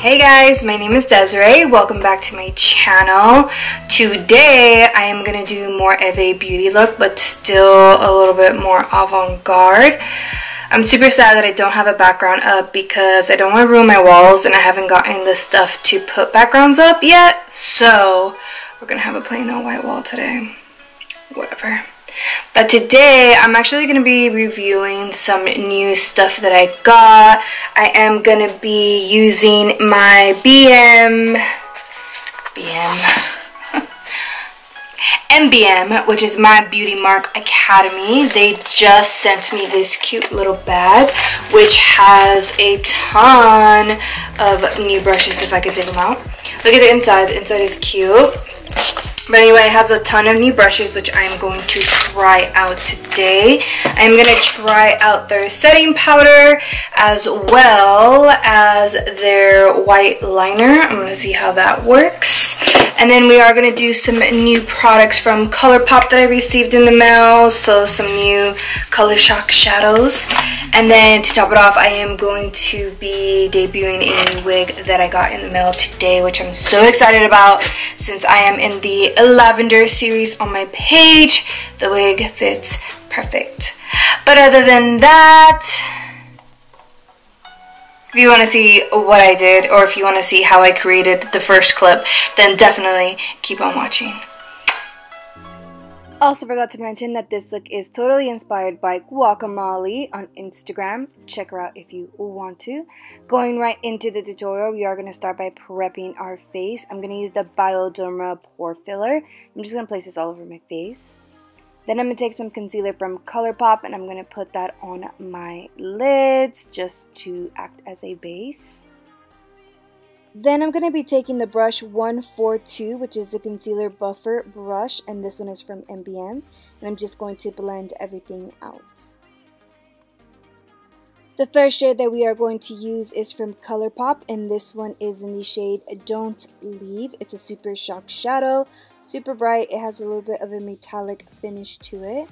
Hey guys, my name is Desiree. Welcome back to my channel. Today I am going to do more of a beauty look, but still a little bit more avant-garde. I'm super sad that I don't have a background up because I don't want to ruin my walls and I haven't gotten the stuff to put backgrounds up yet. So we're going to have a plain old white wall today. Whatever. But today I'm actually going to be reviewing some new stuff that I got. I am going to be using my MBM, which is my Beauty Mark Academy. They just sent me this cute little bag, which has a ton of new brushes, if I could dig them out. Look at the inside. The inside is cute. But anyway, it has a ton of new brushes, which I'm going to try out today. I'm going to try out their setting powder as well as their white liner. I'm going to see how that works. And then we are going to do some new products from ColourPop that I received in the mail. So some new Color Shock shadows. And then to top it off, I am going to be debuting a new wig that I got in the mail today, which I'm so excited about since I am in the lavender series on my page. The wig fits perfect. But other than that, if you want to see what I did, or if you want to see how I created the first clip, then definitely keep on watching. Also forgot to mention that this look is totally inspired by Guacamole on Instagram. Check her out if you want to. Going right into the tutorial, we are going to start by prepping our face. I'm going to use the Bioderma Pore Filler. I'm just going to place this all over my face. Then I'm going to take some concealer from ColourPop and I'm going to put that on my lids just to act as a base. Then I'm going to be taking the brush 142, which is the concealer buffer brush, and this one is from MBM, and I'm just going to blend everything out. The first shade that we are going to use is from ColourPop, and this one is in the shade Don't Leave. It's a super shock shadow, super bright. It has a little bit of a metallic finish to it.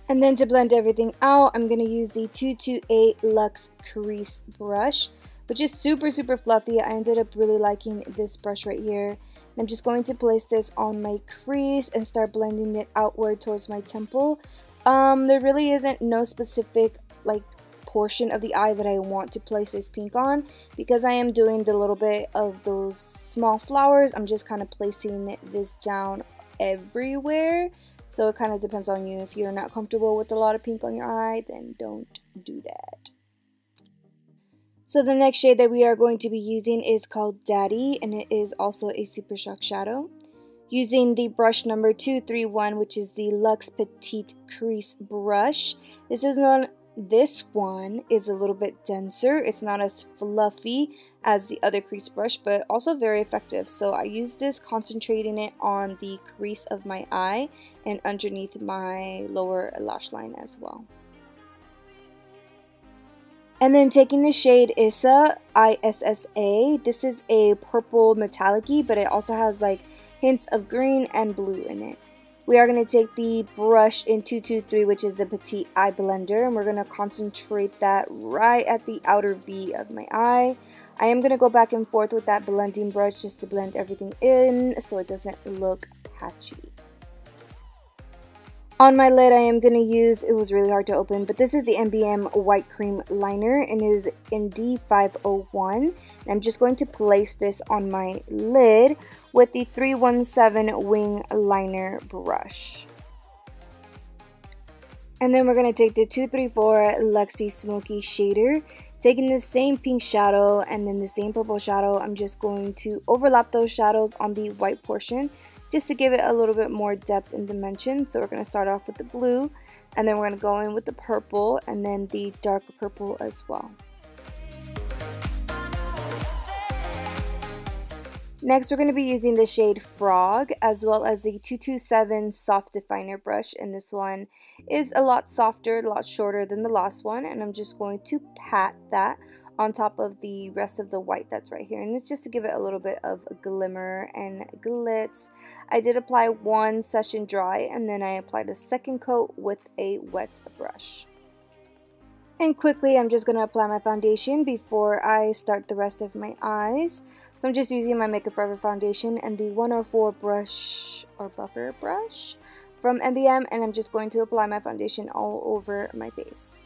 And then to blend everything out, I'm going to use the 228 Luxe Crease brush, which is super fluffy. I ended up really liking this brush right here. I'm just going to place this on my crease and start blending it outward towards my temple. There really isn't no specific portion of the eye that I want to place this pink on, because I am doing the little bit of those small flowers. I'm just kind of placing this down everywhere. So it kind of depends on you. If you're not comfortable with a lot of pink on your eye, then don't do that. So the next shade that we are going to be using is called Daddy, and it is also a super shock shadow. Using the brush number 231, which is the Luxe Petite Crease brush. This one is a little bit denser. It's not as fluffy as the other crease brush, but also very effective. So I use this concentrating it on the crease of my eye and underneath my lower lash line as well. And then taking the shade Issa, ISSA. This is a purple metallic-y, but it also has hints of green and blue in it. We are going to take the brush in 223, which is the Petite Eye Blender, and we're going to concentrate that right at the outer V of my eye. I am going to go back and forth with that blending brush just to blend everything in so it doesn't look patchy. On my lid, I am going to use, it was really hard to open, but this is the MBM White Cream Liner, and it is in D501. And I'm just going to place this on my lid with the 317 Wing Liner brush. And then we're going to take the 234 Luxie Smoky Shader. Taking the same pink shadow and then the same purple shadow, I'm just going to overlap those shadows on the white portion, just to give it a little bit more depth and dimension. So we're going to start off with the blue, and then we're going to go in with the purple, and then the dark purple as well. Next, we're going to be using the shade Frog, as well as the 227 Soft Definer brush, and this one is a lot softer, a lot shorter than the last one, and I'm just going to pat that on top of the rest of the white that's right here, and it's just to give it a little bit of a glimmer and glitz. I did apply one session dry, and then I applied a second coat with a wet brush. And quickly, I'm just going to apply my foundation before I start the rest of my eyes. So I'm just using my Makeup Forever foundation and the 104 brush or buffer brush from MBM, and I'm just going to apply my foundation all over my face.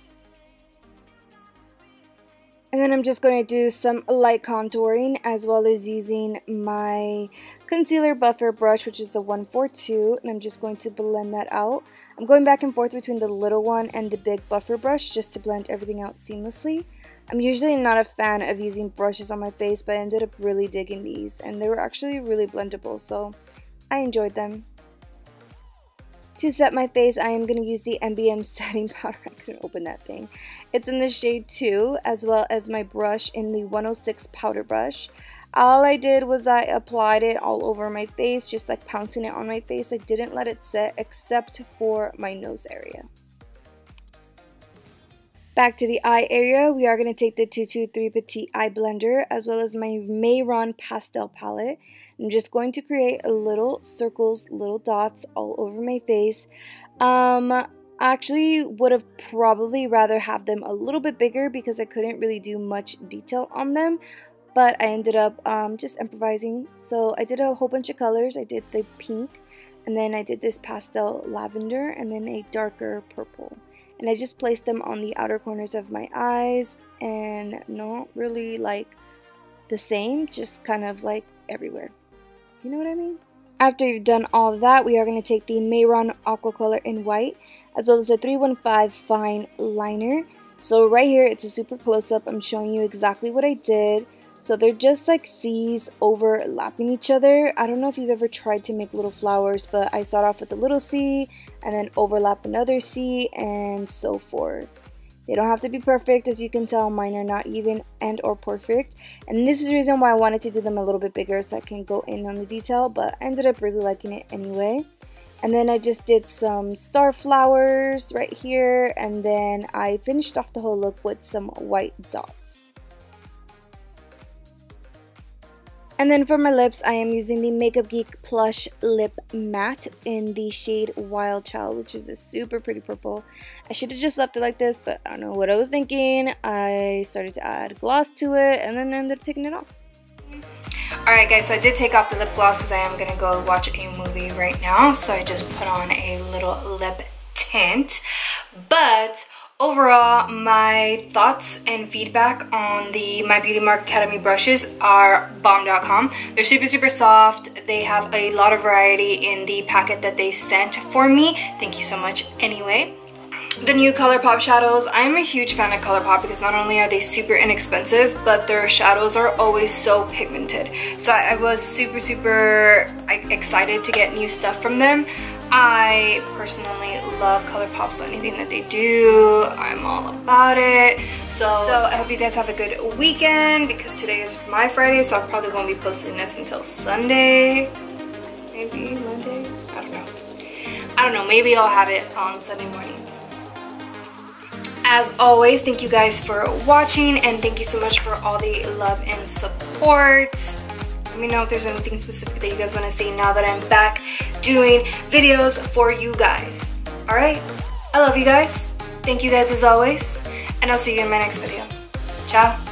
And then I'm just going to do some light contouring as well as using my concealer buffer brush, which is a 142, and I'm just going to blend that out. I'm going back and forth between the little one and the big buffer brush just to blend everything out seamlessly. I'm usually not a fan of using brushes on my face, but I ended up really digging these, and they were actually really blendable, so I enjoyed them. To set my face, I am going to use the MBM setting powder. I couldn't open that thing. It's in the shade 2, as well as my brush in the 106 powder brush. All I did was I applied it all over my face, just like pouncing it on my face. I didn't let it set except for my nose area. Back to the eye area, we are going to take the 223 Petite Eye Blender as well as my Mayron Pastel Palette. I'm just going to create little circles, little dots all over my face. I actually would have probably rather have them a little bit bigger because I couldn't really do much detail on them. But I ended up just improvising. So I did a whole bunch of colors. I did the pink, and then I did this pastel lavender, and then a darker purple. And I just placed them on the outer corners of my eyes, and not really like the same, just kind of like everywhere. You know what I mean? After you've done all of that, we are going to take the Mayron Aqua Color in White, as well as the 315 Fine Liner. So right here, it's a super close-up. I'm showing you exactly what I did. So they're just like C's overlapping each other. I don't know if you've ever tried to make little flowers, but I start off with a little C and then overlap another C and so forth. They don't have to be perfect. As you can tell, mine are not even and or perfect. And this is the reason why I wanted to do them a little bit bigger so I can go in on the detail, but I ended up really liking it anyway. And then I just did some star flowers right here, and then I finished off the whole look with some white dots. And then for my lips, I am using the Makeup Geek Plush Lip Matte in the shade Wild Child, which is a super pretty purple. I should have just left it like this, but I don't know what I was thinking. I started to add gloss to it, and then I ended up taking it off. Alright guys, so I did take off the lip gloss because I am going to go watch a movie right now. So I just put on a little lip tint. But overall, my thoughts and feedback on the My Beauty Mark Academy brushes are bomb.com. They're super soft. They have a lot of variety in the packet that they sent for me. Thank you so much anyway. The new ColourPop shadows. I'm a huge fan of ColourPop because not only are they super inexpensive, but their shadows are always so pigmented. So I was super excited to get new stuff from them. I personally love ColourPop, so anything that they do, I'm all about it. So I hope you guys have a good weekend because today is my Friday, so I probably won't be posting this until Sunday. Maybe Monday? I don't know. Maybe I'll have it on Sunday morning. As always, thank you guys for watching, and thank you so much for all the love and support. Let me know if there's anything specific that you guys want to see now that I'm back doing videos for you guys. Alright, I love you guys. Thank you guys as always, and I'll see you in my next video. Ciao.